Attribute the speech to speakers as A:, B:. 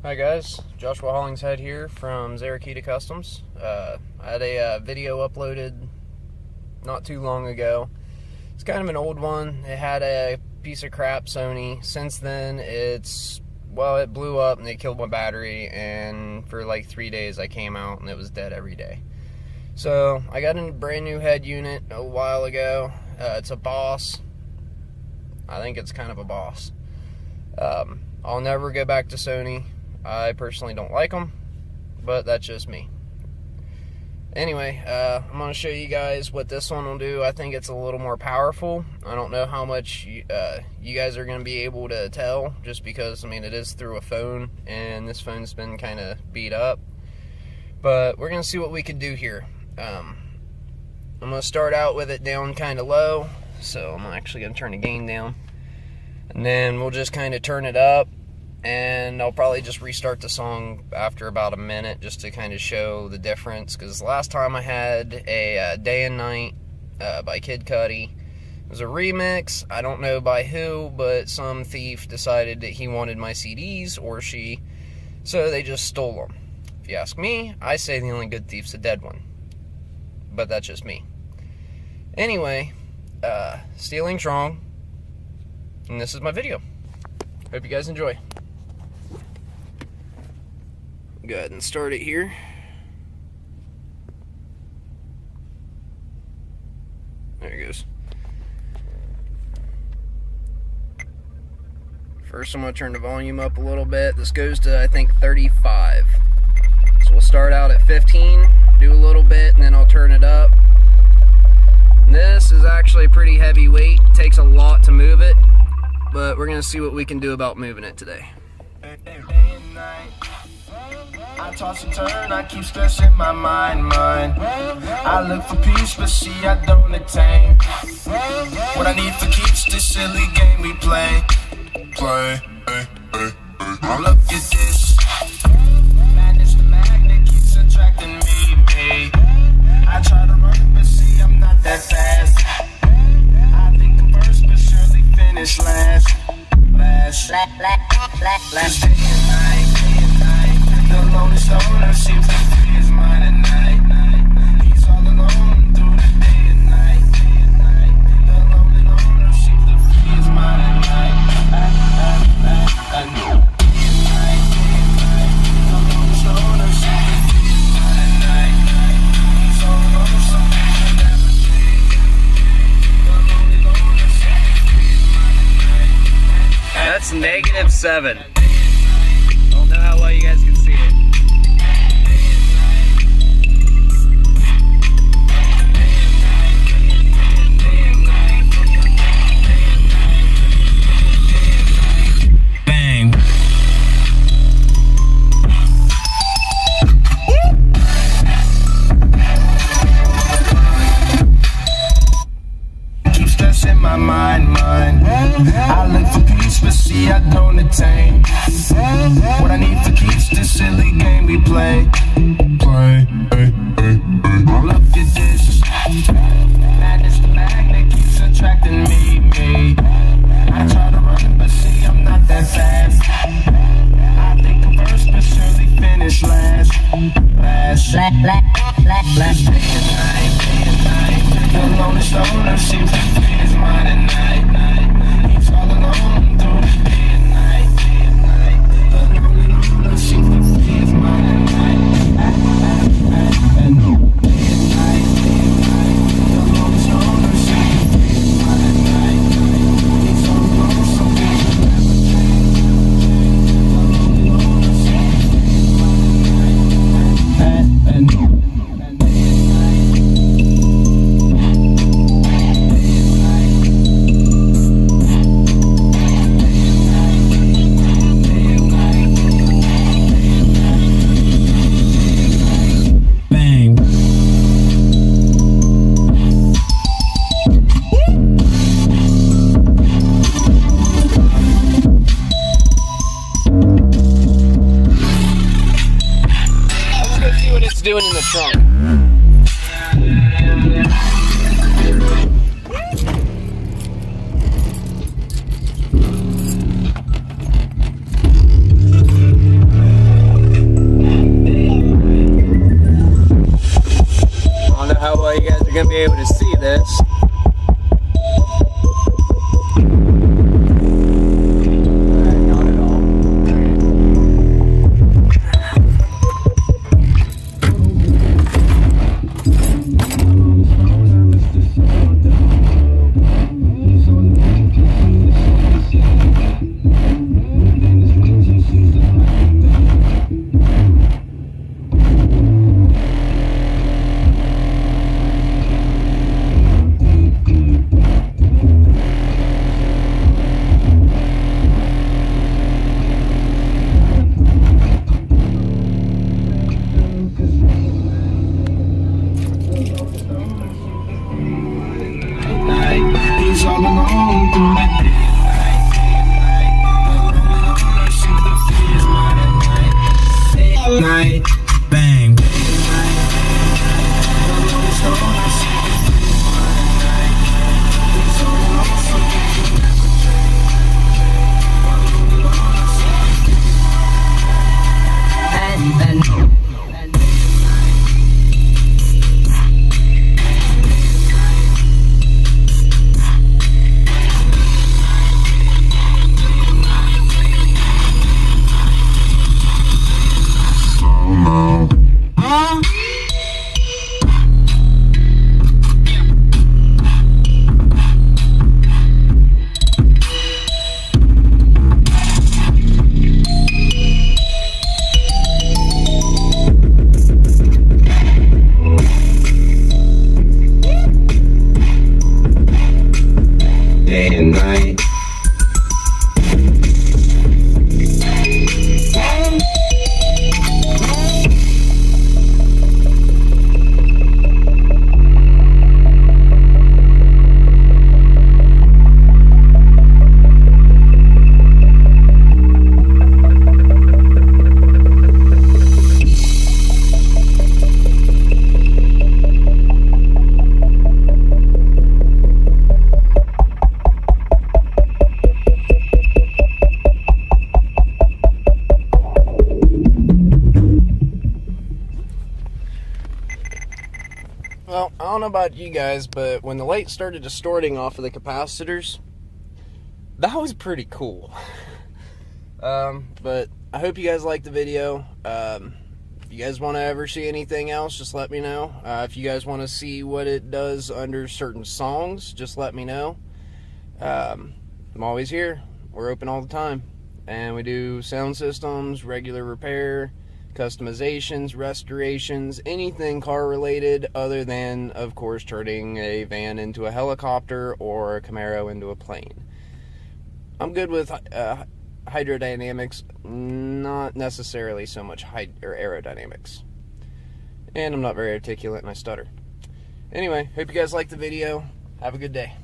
A: Hi guys, Joshua Hollingshead here from Zarakita Customs. I had a video uploaded not too long ago. It's kind of an old one. It had a piece of crap Sony. Since then, it blew up and it killed my battery, and for like 3 days I came out and it was dead every day. So I got a brand new head unit a while ago. It's a Boss. I think it's kind of a Boss. I'll never go back to Sony. I personally don't like them, but that's just me. Anyway, I'm going to show you guys what this one will do. I think it's a little more powerful. I don't know how much you guys are going to be able to tell, just because, I mean, it is through a phone, and this phone's been kind of beat up. But we're going to see what we can do here. I'm going to start out with it down kind of low, so I'm actually going to turn the gain down. And then we'll just kind of turn it up. And I'll probably just restart the song after about a minute just to kind of show the difference, because last time I had a Day and Night by Kid Cudi. It was a remix. I don't know by who, but some thief decided that he wanted my CDs, or she, so they just stole them. If you ask me, I say the only good thief's a dead one, but that's just me. Anyway, stealing's wrong, and this is my video. Hope you guys enjoy. Go ahead and start it here. There it goes. First, I'm going to turn the volume up a little bit. This goes to, I think, 35. So we'll start out at 15, do a little bit, and then I'll turn it up. And this is actually pretty heavy weight. It takes a lot to move it, but we're going to see what we can do about moving it today.
B: I toss and turn, I keep stressing my mind. I look for peace, but see I don't attain what I need for keeps this silly game we play. Look at this. Madness, the magnet keeps attracting me. I try to run, but see I'm not that fast. I think I'm first, but surely finish last. Last day and night. The lonely stoner seems to free his mind at night. He's all alone through the day and night. The lonely loner seems to free his mind at night. I know. The lonely stoner seems to free his mind at night. He's all alone, some things never change. The lonely loner seems to free his mind at night.
A: That's -7. I don't know how well you guys can see it.
B: Bang. Keep stressing my mind. I look for peace, but see I don't attain what I need for keeps this silly game we play. Look at this. Madness, the magnet keeps attracting me. I try to run, but see I'm not that fast. I think I'm first, but surely finish last. Last day and night. The lonely stoner seems to free his mind at night. He's all alone through the day and night. The lonely loner seems to free his mind at night. Day and night. The lonely stoner seems to free his mind at night. He's all alone, some things will never change. The lonely loner seems to free his mind at night.
A: Doing in the trunk. able to see this. Not at all.
B: He's all alone through the day and night. Bang. Day and night.
A: Well, I don't know about you guys, but when the light started distorting off of the capacitors, that was pretty cool. But I hope you guys liked the video. If you guys want to ever see anything else, just let me know. If you guys want to see what it does under certain songs, just let me know. I'm always here. We're open all the time. And we do sound systems, regular repair, customizations, restorations, anything car related other than, of course, turning a van into a helicopter or a Camaro into a plane. I'm good with hydrodynamics, not necessarily so much aerodynamics. And I'm not very articulate and I stutter. Anyway, hope you guys liked the video. Have a good day.